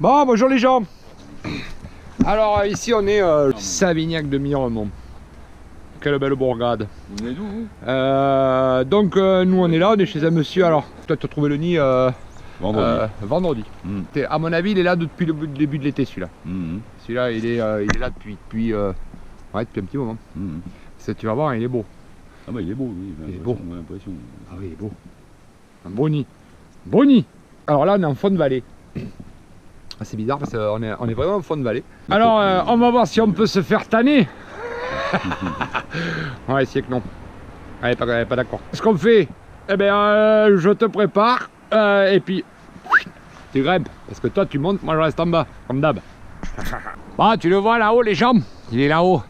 Bon, bonjour les gens. Alors ici on est Savignac de Miremont. Quelle belle bourgade. Vous venez d'où vous Donc nous on est là, on est chez un monsieur. Alors toi tu as trouvé le nid vendredi. À mon avis il est là depuis le début de l'été celui-là. Celui-là il est là depuis un petit moment. Tu vas voir, il est beau. Ah bah il est beau, oui. Il est beau. J'ai l'impression. Ah oui, il est beau. Un beau nid. Beau nid. Alors là on est en fond de vallée. C'est bizarre parce qu'on est vraiment en fond de vallée. Alors on va voir si on peut se faire tanner. On va essayer que non. Allez, pas d'accord. Ce qu'on fait, eh bien je te prépare et puis tu grimpes. Parce que toi tu montes, moi je reste en bas, comme d'hab. Ah, tu le vois là-haut les jambes? Il est là-haut.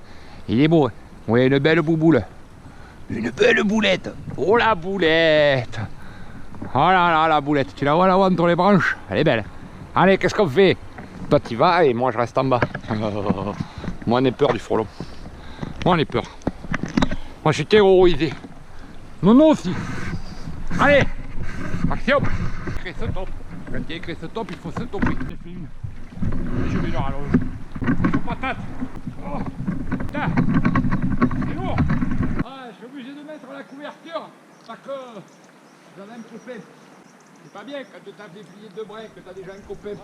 Il est beau. Oui, une belle bouboule. Une belle boulette. Oh la boulette. Oh là là, la boulette. Tu la vois là-haut entre les branches? Elle est belle. Allez, qu'est-ce qu'on fait? Toi tu vas et moi je reste en bas. Moi on est peur du frelon. Moi on est peur. Moi je suis terrorisé. Non aussi. Allez, action. Écris ce top. Quand il y a écrit ce top, il faut se topper. J'ai fait une. Je vais le rallonger. Ils sont patates. Oh, putain. C'est lourd. Ah, je suis obligé de mettre la couverture parce que j'en ai un copain. C'est pas bien quand tu as des filets de break, que tu as déjà un copain.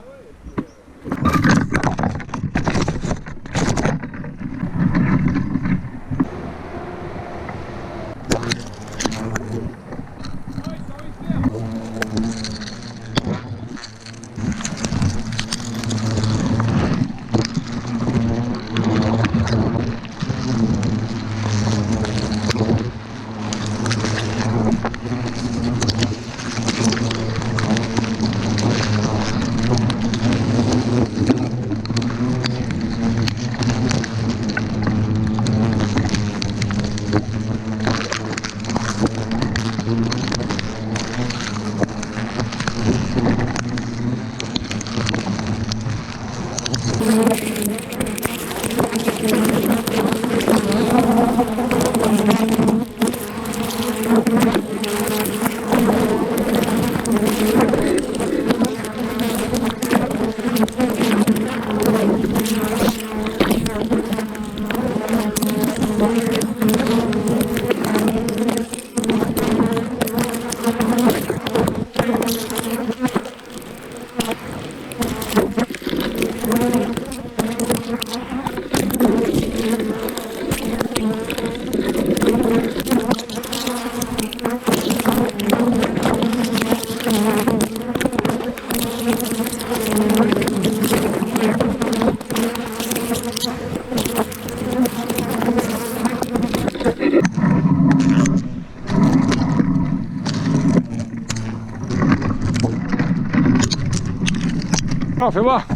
Ah, fais voir.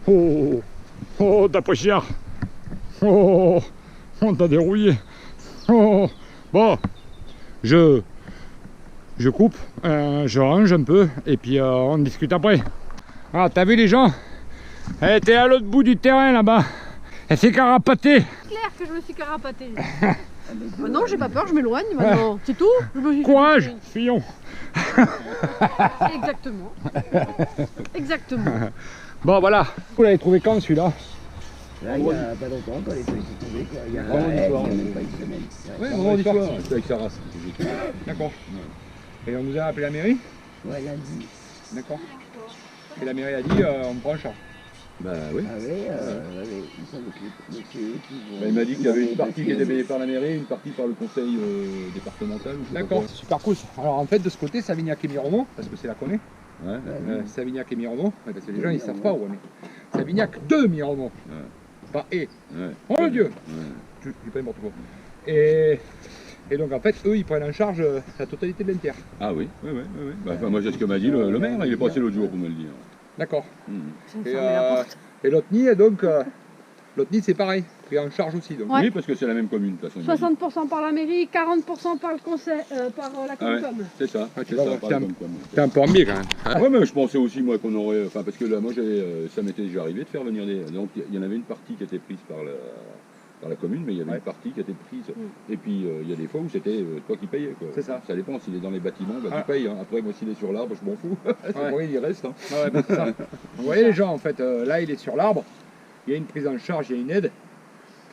Oh, oh, t'as pas cher. Oh, on t'a dérouillé. Oh, bon, je coupe, je range un peu et puis on discute après. Ah, t'as vu les gens? Elle était à l'autre bout du terrain là-bas. Elle s'est carapatée. C'est clair que je me suis carapatée. Non, j'ai pas peur, je m'éloigne maintenant. C'est tout. Courage, fillon. Exactement. Exactement. Bon, voilà. Vous l'avez trouvé quand celui-là? Là, il y a pas longtemps, quand les feuilles sont tombées, quoi. Il y a même pas une semaine. Ouais, vendredi soir, c'était avec sa race. D'accord. Et on nous a appelé la mairie? Ouais, lundi. D'accord. Et la mairie a dit on prend en charge. Bah oui. Ah oui, ils s'en occupent. Donc c'est eux qui vont... Bah, il m'a dit qu'il y avait une partie qui était payée par la mairie, une partie par le conseil départemental. D'accord, c'est super cool. Alors en fait de ce côté, Savignac et Miremont, parce que c'est là qu'on est. Ouais. Savignac et Miremont, parce que les gens ils savent pas où on est. Savignac de Miremont. Pas et. Oh mon Dieu. Je dis pas n'importe quoi. Et donc en fait, eux ils prennent en charge la totalité de l'inter. Ah oui, oui. Bah, enfin, moi c'est ce que m'a dit le maire, il est passé l'autre jour pour me le dire. D'accord. Et l'autre nid, donc, l'autre nid c'est pareil, pris en charge aussi. Donc. Ouais. Oui, parce que c'est la même commune de toute façon. 60% par la mairie, 40% par le conseil, par la Comcom. C'est ça, Ah, c'est ça, par la Comcom. T'es un peu embêté quand même. Ah ouais, mais je pensais aussi moi qu'on aurait, enfin parce que là moi ça m'était déjà arrivé de faire venir des, donc il y en avait une partie qui était prise par par la commune, mais il y avait Ouais. une partie qui était prise. Et puis il y a des fois où c'était toi qui payais. C'est ça. Ça dépend, s'il est dans les bâtiments, bah, Ah. tu payes. Hein. Après, moi, s'il est sur l'arbre, je m'en fous. C'est Ouais. bon, il y reste. Hein. Ouais, bah, c'est ça. Donc, vous voyez les gens, en fait, là il est sur l'arbre, il y a une prise en charge, il y a une aide.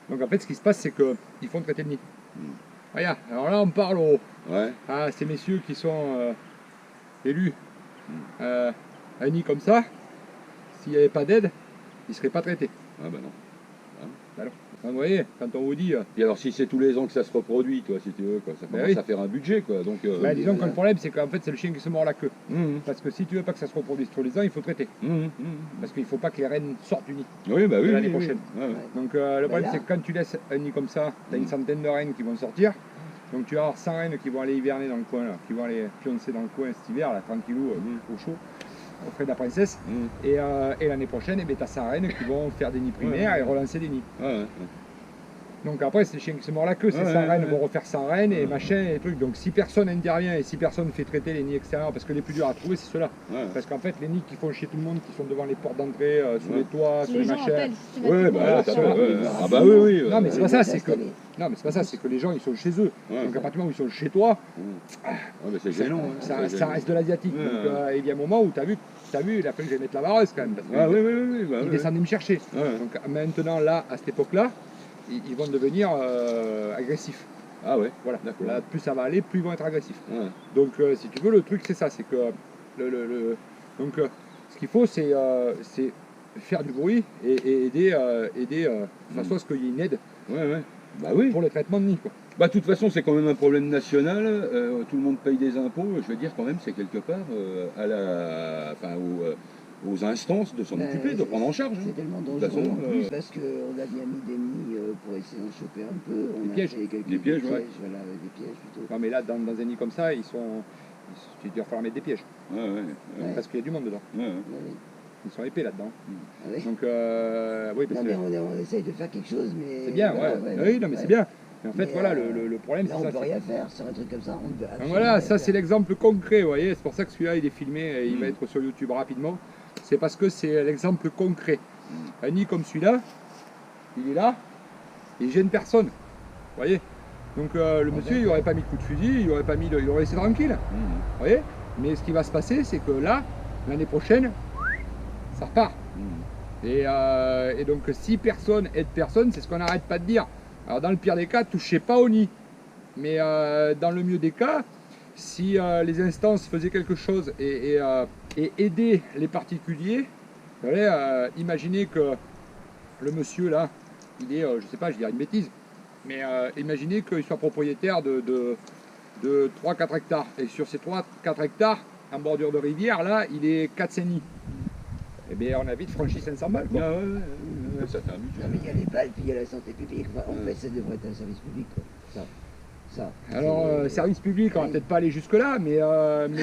Donc en fait ce qui se passe c'est qu'ils font traiter le nid. Regarde, alors là on parle Ouais. à ces messieurs qui sont élus. Un nid comme ça, s'il n'y avait pas d'aide, il ne serait pas traité. Ah bah non. Donc, vous voyez, quand on vous dit... Et alors si c'est tous les ans que ça se reproduit, toi, si tu veux, quoi, ça Ben commence oui. à faire un budget, quoi. Donc, bah, disons que voilà. le problème c'est qu'en fait c'est le chien qui se mord la queue. Mhm. Parce que si tu veux pas que ça se reproduise tous les ans, il faut traiter. Mhm. Parce qu'il ne faut pas que les rennes sortent du nid. Oui, bah oui. De l'année oui, prochaine. oui. Ouais, ouais. Donc le problème là- c'est que quand tu laisses un nid comme ça, tu as une centaine de rennes qui vont sortir. Donc tu vas avoir 100 rennes qui vont aller hiverner dans le coin là, qui vont aller pioncer dans le coin cet hiver là, tranquillou, au chaud, au frais de la princesse. Mhm. Et l'année prochaine, tu as 100 rennes qui vont faire des nids primaires Ouais. et relancer des nids. Ouais, ouais. Donc après c'est les chiens qui se mordent la queue, ces Ouais, 100 ouais, rennes ouais. vont refaire 100 rennes et machin et trucs. Donc si personne intervient et si personne fait traiter les nids extérieurs, parce que les plus durs à trouver c'est ceux-là. Ouais. Parce qu'en fait les nids qui font chier tout le monde, qui sont devant les portes d'entrée, sous Ouais. les toits, sous Les les gens machins. appellent Ouais, systématiquement. bah, ça t'as va. pas- ouais. Ah bah oui, oui. Non, mais c'est pas ça, c'est que. Installé. Non, mais c'est pas ça, c'est que les gens ils sont chez eux. Ouais. Donc à partir du moment où ils sont chez toi, Ouais, mais c'est gênant. hein. ça, C'est ça gênant. reste de l'asiatique. Ouais, Donc ouais. il y a un moment où t'as vu, il a fallu que j'aille mettre la vareuse quand même. Parce Ah que oui, oui, oui. Bah, ils oui. descendaient me chercher. Ouais. Donc maintenant, là, à cette époque-là, ils vont devenir agressifs. Ah ouais. Voilà. D'accord. Là, plus ça va aller, plus ils vont être agressifs. Ouais. Donc si tu veux, le truc c'est ça, c'est que donc ce qu'il faut c'est faire du bruit et aider de façon à ce qu'il y ait une aide Ouais, ouais. Bah oui. pour le traitement de nid. Quoi. Bah, de toute façon, c'est quand même un problème national. Tout le monde paye des impôts. Je veux dire, quand même, c'est quelque part aux instances de s'en Bah, occuper, de prendre en charge. C'est tellement toute dangereux façon, en plus parce qu'on a bien mis des nids pour essayer d'en choper un peu. On Des a pièges. fait quelques Des pièges, ouais. voilà, des pièges plutôt. Non mais là dans un nid comme ça, tu dois falloir mettre des pièges. Ouais, ouais. Ouais. Parce qu'il y a du monde dedans. Ouais, ouais. Ouais. Ils sont épais là-dedans. Ah ouais. Donc oui, parce Non, que mais on essaye de faire quelque chose, mais. c'est bien, voilà, ouais. Oui, non mais c'est bien. Mais en fait Mais, voilà, le problème Là, c'est on ça. peut c'est- rien faire sur un truc comme ça. On peut Donc absolument voilà, rien ça c'est faire. l'exemple concret, vous voyez, c'est pour ça que celui-là il est filmé et il va Mm. être sur YouTube rapidement. C'est parce que c'est l'exemple concret. Un nid comme celui-là, il est là, il gêne personne. Vous voyez. Donc le monsieur il aurait pas mis de coup de fusil, il aurait pas mis il aurait laissé tranquille. Mhm. Vous voyez. Mais ce qui va se passer, c'est que là, l'année prochaine, ça repart. Mhm. Et donc si personne aide personne, c'est ce qu'on n'arrête pas de dire. Alors dans le pire des cas, touchez pas au nid. Mais dans le mieux des cas, si les instances faisaient quelque chose et aidaient les particuliers, vous voyez, imaginez que le monsieur là, il est, je sais pas, je dirais une bêtise, mais imaginez qu'il soit propriétaire de 3-4 hectares. Et sur ces 3-4 hectares, en bordure de rivière, là, il est 4-5 nids. Eh bien, on a vite franchi 500 balles. Quoi. Ah ouais, ouais, ça fait un budget. Non, mais il y a les balles, puis il y a la santé publique. Enfin, en fait, ça devrait être un service public. Quoi. Ça. Alors, c'est- service public, on va oui. peut-être pas aller jusque-là, mais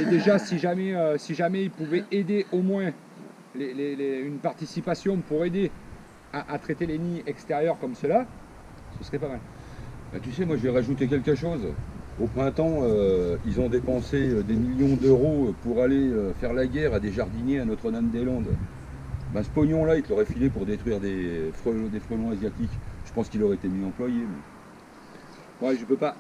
déjà, si jamais ils pouvaient aider au moins une participation pour aider à traiter les nids extérieurs comme cela, ce serait pas mal. Bah, tu sais, moi, je vais rajouter quelque chose. Au printemps, ils ont dépensé des millions d'euros pour aller faire la guerre à des jardiniers à Notre-Dame-des-Landes. Ben, ce pognon-là, il te l'aurait filé pour détruire des frelons asiatiques. Je pense qu'il aurait été mieux employé. mais- Ouais, je peux pas.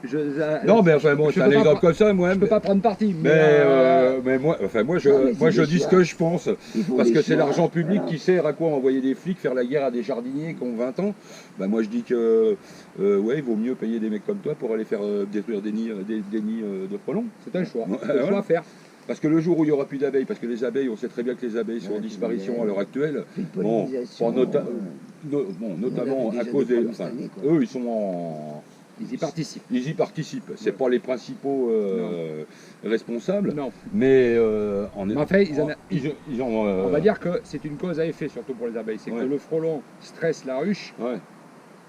Non, mais enfin bon, je c'est peux un pas exemple pre- comme ça, moi. Je peux pas prendre parti. Mais moi, enfin, moi, Non, mais moi, c'est je des dis ce choix. que je pense. Il faut Parce des que c'est choix. l'argent public Voilà. qui sert à quoi envoyer des flics faire la guerre à des jardiniers qui ont 20 ans. Ben, moi, je dis que ouais, il vaut mieux payer des mecs comme toi pour aller faire détruire des nids, des nids de frelons. C'est un choix. Ouais, C'est un choix voilà. à faire. Parce que le jour où il n'y aura plus d'abeilles, parce que les abeilles, on sait très bien que les abeilles sont en Ouais, disparition mais- à l'heure actuelle, Plus de Bon, pollinisation, pour notamment on avait à déjà cause des des. problèmes Enfin, cette année, quoi. eux, ils sont en. Ils y participent. Ils y participent. C'est pas les principaux responsables, Non. mais Mais enfin, ils en a- ils ont. On va dire que c'est une cause à effet, surtout pour les abeilles. C'est Ouais. que le frelon stresse la ruche. Ouais.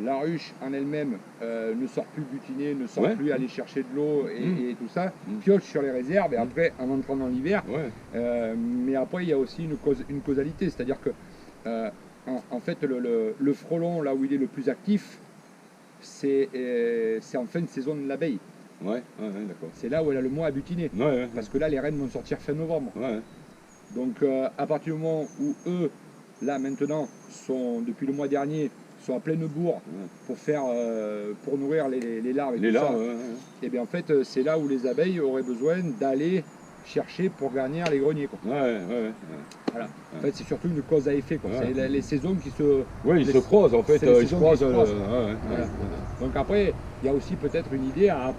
La ruche en elle-même ne sort plus butiner, ne sort Ouais. plus aller chercher de l'eau et tout ça. Mm. Pioche sur les réserves et après, en entrant dans l'hiver. Ouais. Mais après, il y a aussi une causalité. C'est-à-dire que, en fait, le frelon, là où il est le plus actif, c'est en fin de saison de l'abeille. Ouais. Ouais. D'accord. C'est là où elle a le moins à butiner. Ouais. Ouais. Parce que là, les reines vont sortir fin novembre. Ouais. Donc à partir du moment où eux, là maintenant, depuis le mois dernier, sont à pleine bourre pour faire, pour nourrir les larves et Les tout larves, ça. ouais, ouais. Et bien en fait, c'est là où les abeilles auraient besoin d'aller chercher pour garnir les greniers, quoi. Ouais, ouais, ouais. Voilà. En fait, c'est surtout une cause à effet, quoi. Ouais. C'est les saisons qui se... Ouais, ils Les- se croisent en fait, c'est les ils se saisons croisent. qui se croisent. Ouais, ouais. Voilà. Donc après, il y a aussi peut-être une idée à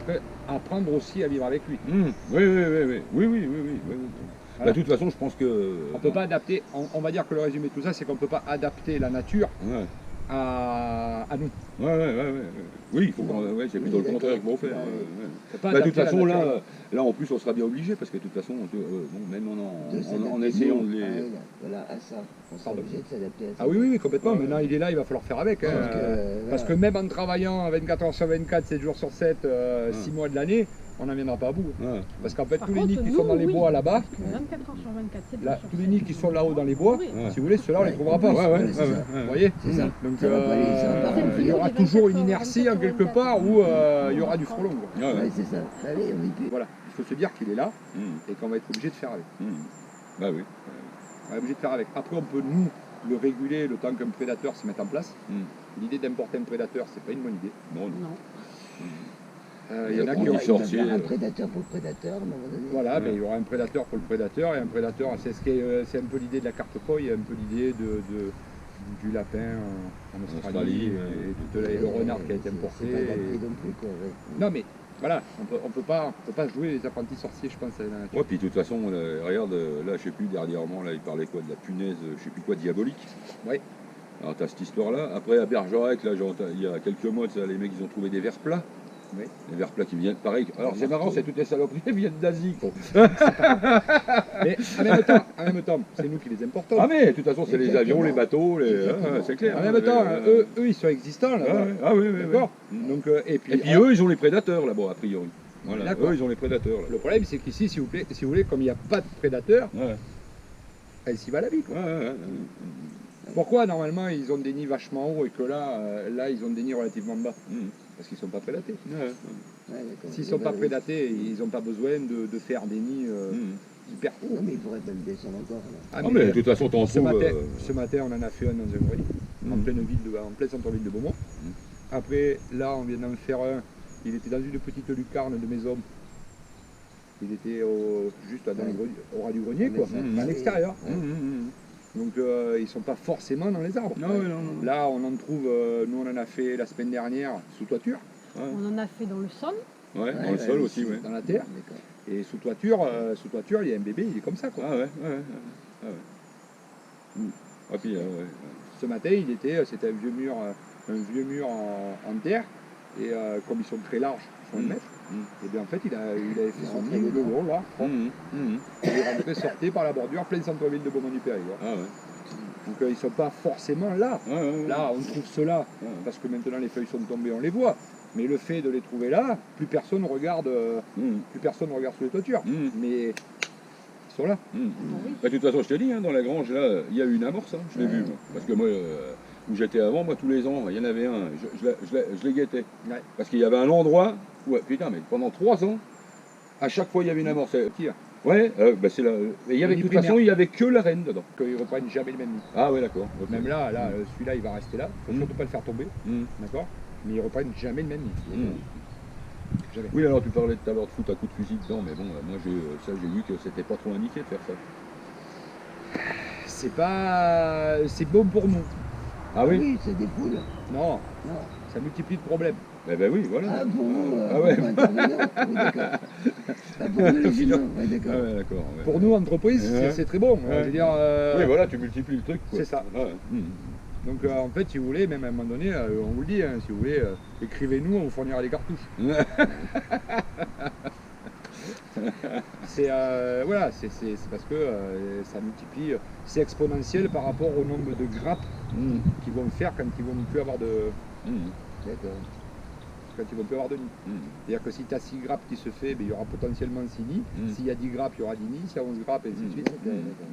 apprendre aussi à vivre avec lui. Oui, oui, oui, oui, oui, oui, oui, oui. Voilà. Bah, de toute façon, je pense que. On peut pas adapter, on va dire que le résumé de tout ça, c'est qu'on ne peut pas adapter la nature Ouais, à nous. ouais, ouais, ouais, ouais. Oui, il faut ouais, c'est plutôt le contraire qu'il faut faire. Ouais. Ouais. On peut pas Bah, de toute adapter la façon, nature. là, en plus, on sera bien obligé parce que de toute façon, bon, même De en s'adapter, essayant nous, de les. voilà, à ça. On sera Pardon. obligé de s'adapter à ça. Ah oui, oui, oui, complètement. Ouais. Maintenant, il est là, il va falloir faire avec. Hein. Parce que même en travaillant 24 heures sur 24, 7 jours sur 7, 6 mois de l'année, on n'en viendra pas à bout. Ouais. Parce qu'en fait, Par tous les contre, nids qui nous, sont dans les oui. bois là-bas, 24 heures sur 24, c'est là, pas sur tous les sept. nids qui sont là-haut dans les bois, Oui. Ouais. si vous voulez, ceux-là, on les trouvera pas. Ouais, ouais, c'est ouais, ça. ouais. Vous voyez C'est ça. Donc Ça va pas aller, ça va pas il y aura aller. toujours une 24 inertie en quelque 24. part où il y aura du frelon, quoi. Ouais, ouais. Ouais, c'est ça. Allez, on y peut. Voilà, il faut se dire qu'il est là Mmh, et qu'on va être obligé de faire avec. mmh. Bah oui. On va être obligé de faire avec. Après, on peut nous le réguler le temps qu'un prédateur se mette en place. Mmh. L'idée d'importer un prédateur, c'est pas une bonne idée. Non, non. Non. Il y en a On qui dit ont Il va sorcier. faire un prédateur pour le prédateur, à un moment donné. Voilà, Ouais. mais il y aura un prédateur pour le prédateur et un prédateur, c'est c'est un peu l'idée de la carte koi, il y a un peu l'idée du lapin en Australie Australie, et le renard qui a été importé. C'est pas adapté et- non plus, quoi. Ouais. Non mais voilà, on peut pas jouer les apprentis sorciers, je pense, à la nature. Ouais, puis de toute façon, regarde, là, je sais plus, dernièrement, là, il parlait quoi, de la punaise, je sais plus quoi, diabolique. Ouais. Alors, t'as cette histoire-là. Après, à Bergerac, là, il y a quelques mois, ça, les mecs, ils ont trouvé des vers plats. Oui. Les vers plats qui viennent, pareil. Alors, c'est marrant, c'est toutes les saloperies, elles viennent d'Asie, quoi. Mais en même temps, c'est nous qui les importons. Ah, mais de toute façon, c'est les avions, les bateaux, c'est clair. En même temps, eux, ils sont existants là. Ah, oui, oui, D'accord. oui. Donc, et puis Eux, ils ont les prédateurs, là-bas, a priori. Voilà, D'accord. eux, ils ont les prédateurs, là. le problème, c'est qu'ici, si vous voulez, comme il n'y a pas de prédateurs, Ouais. elle s'y va la vie, quoi. Ouais, ouais, ouais. Pourquoi normalement ils ont des nids vachement hauts et que là ils ont des nids relativement bas? Mmh. Parce qu'ils ne sont pas prédatés. Ouais, ouais. Ouais, d'accord. S'ils ne sont pas prédatés, ils n'ont pas besoin de faire des nids Mmh. hyper hauts. Non, mais il pourrait même descendre encore. Là. Ah, Ah, mais de toute façon, t'en ce, trouves. matin, on en a fait un dans un grenier, en plein centre-ville de Beaumont. Mm. Après, là, on vient d'en faire un. Il était dans une petite lucarne de maison. Il était juste dans le grenier, au ras du grenier, quoi, Mm. à l'extérieur. Mmh, mmh, Donc, ils ne sont pas forcément dans les arbres. mmh. Non, non, non. Là, on en trouve, nous, on en a fait la semaine dernière sous toiture, On en a fait dans le Somme. Ouais, dans le sol aussi, ouais. dans la terre. D'accord. Et sous toiture, il y a un bébé, il est comme ça, quoi. Ah ouais, ouais, ouais. Ah ouais. Mmh. Ah puis, ouais. Ce matin, c'était un vieux mur en terre, et comme ils sont très larges, ils font 1 mètre, et bien en fait, il avait fait son nid le long, là, Mmh, mmh. il est rentré, sorti par la bordure, plein centre-ville de Beaumont-du-Périgord. Ah ouais. Donc ils sont pas forcément là. Ouais, ouais, ouais. Là, on trouve ceux-là, Ouais. parce que maintenant les feuilles sont tombées, on les voit. Mais le fait de les trouver là, plus personne regarde sous les toitures. Mmh. Mais ils sont là. Mmh. Oui. Bah, de toute façon, je t'ai dit, hein, dans la grange, là, il y a eu une amorce, hein, je l'ai vu. Moi. Parce que moi, où j'étais avant, moi, tous les ans, il y en avait un, je les guettais. Ouais. Parce qu'il y avait un endroit où, putain, mais pendant 3 ans, à chaque fois, il y avait une amorce. Tire. Ouais, bah, c'est là. Et il y avait, de toute primaire. façon, il n'y avait que la reine dedans. Qu'ils reprennent jamais le même nid. Ah ouais, d'accord. Ok. Même là, celui-là, il va rester là. Il faut surtout pas le faire tomber. Mmh. D'accord. Mais ils reprennent jamais le même nid. Mmh. Jamais. Oui, alors tu parlais tout à l'heure de foutre à coups de fusil dedans, mais bon, moi, j'ai vu que c'était pas trop indiqué de faire ça. C'est bon pour nous. Ah oui? Oui, c'est des poules. Non, Non. ça multiplie de problèmes. Eh ben oui, voilà. Ah, pour nous, Ah ouais. pour intervenants. Oui, d'accord. Ah, pour nous, les humains. Oui, Ah d'accord. ouais, d'accord. Ouais. Pour nous, entreprise, Ouais. c'est très bon. Ouais. Je veux dire, Oui, voilà, tu multiplies le truc. quoi. c'est ça. Ouais. Mmh. Donc en fait, si vous voulez, même à un moment donné, on vous le dit, hein, si vous voulez, écrivez-nous, on vous fournira des cartouches. Voilà, c'est parce que ça multiplie, c'est exponentiel par rapport au nombre de grappes Mmh. qu'ils vont faire quand ils vont plus avoir de Mmh. D'accord. nid. Mmh. C'est-à-dire que si tu as 6 grappes qui se fait, ben, il y aura potentiellement 6 nids. Mm. S'il y a 10 grappes, il y aura 10 nids. S'il y a 11 grappes, et ainsi de suite. D'accord, d'accord.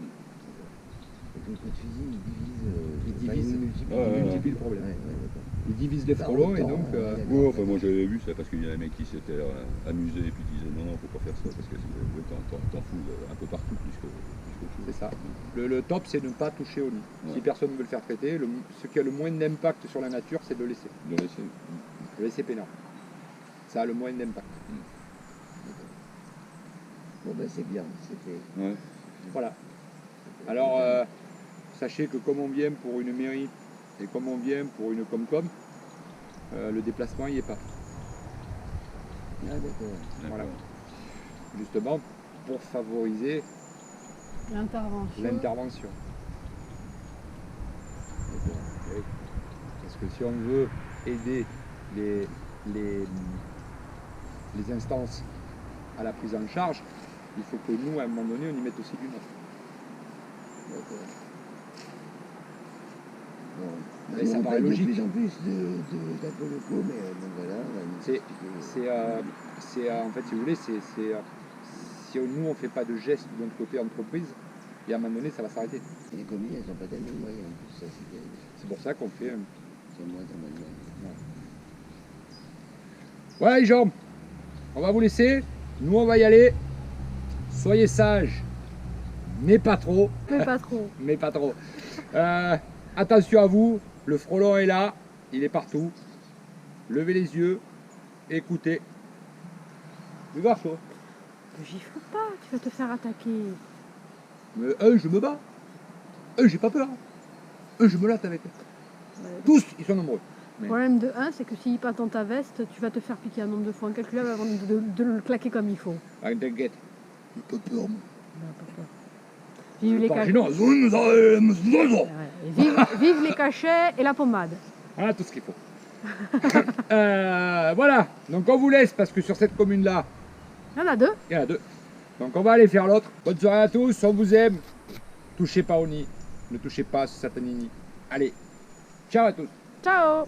Donc le coup de fusil, il divise. Il divise. il multiplie. Ouais, ouais, Il multiplie le problème. Ouais, ouais, d'accord. Il divise les Par frelons et autant, donc... Ouais, enfin, moi j'avais vu ça parce qu'il y a des mecs qui s'étaient amusés et puis disaient non, non, faut pas faire ça parce que t'en fous un peu partout puisque C'est ça. Le top, c'est de ne pas toucher au nid. Si personne ne veut le faire traiter, ce qui a le moins d'impact sur la nature, c'est de le laisser. Le laisser peinard. Ça a le moins d'impact. Bon ben c'est bien, c'était... Ouais. Voilà. Alors, sachez que comme on vient pour une mairie et comme on vient pour une Comcom, le déplacement n'y est pas. Ah d'accord. Voilà. Justement, pour favoriser L'intervention. l'intervention. Parce que si on veut aider les instances à la prise en charge, il faut que nous, à un moment donné, on y mette aussi du nôtre. D'accord. Mais Bon, ça on paraît parle logique. de plus en plus d'impôts locaux, mais bon voilà. En fait, si vous voulez, si nous, on ne fait pas de gestes de notre côté entreprise, et à un moment donné, ça va s'arrêter. Et les communes, elles n'ont pas tellement de moyens en plus, ça c'est bien. C'est pour ça qu'on fait... C'est moins en moins de moyens. Voilà les gens, on va vous laisser. Nous, on va y aller. Soyez sages, mais pas trop. Mais pas trop. Mais pas trop. Attention à vous, le frelon est là, il est partout. Levez les yeux, écoutez. Tu vas toi. J'y faut pas, tu vas te faire attaquer. Mais je me bats. J'ai pas peur. Je me latte avec eux. Ouais. Tous, ils sont nombreux. Le problème de 1, c'est que s'il passe dans ta veste, tu vas te faire piquer un nombre de fois incalculable avant de le claquer comme il faut. Ah, t'inquiète. J'ai pas peur, moi. Non, pas peur. Vive les Pas cachets. gênant. Vive les cachets et la pommade. Voilà tout ce qu'il faut. Voilà, donc on vous laisse parce que sur cette commune-là, Il y en a 2. il y en a 2. Donc on va aller faire l'autre. Bonne soirée à tous, on vous aime. Touchez pas au nid, ne touchez pas à ce satanini. Allez, ciao à tous. Ciao.